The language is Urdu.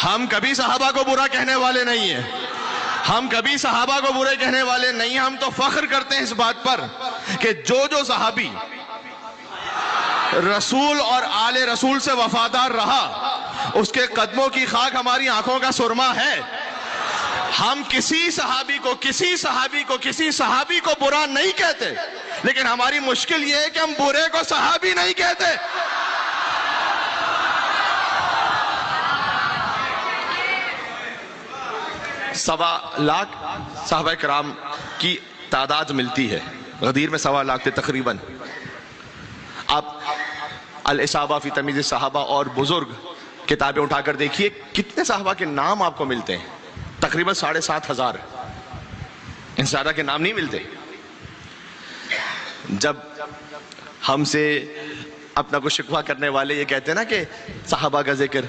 ہم کبھی صحابہ کو برا کہنے والے نہیں ہیں، ہم کبھی صحابہ کو برے کہنے والے نہیں، ہم تو فخر کرتے ہیں اس بات پر کہ جو صحابی رسول اور آل رسول سے وفادار رہا اس کے قدموں کی خاک ہماری آنکھوں کا سرما ہے۔ ہم کسی صحابی کو برا نہیں کہتے، لیکن ہماری مشکل یہ ہے کہ ہم برے کو صحابی نہیں کہتے۔ سوا لاکھ صحابہ کرام کی تعداد ملتی ہے، غدیر میں 1.25 لاکھ تھے تقریباً۔ آپ الاصابہ فی تمیز الصحابہ اور بزرگ کتابیں اٹھا کر دیکھیے کتنے صحابہ کے نام آپ کو ملتے ہیں، تقریباً 7,500۔ ان زیادہ کے نام نہیں ملتے۔ جب ہم سے اپنا کو شکوہ کرنے والے یہ کہتے ہیں نا کہ صحابہ کا ذکر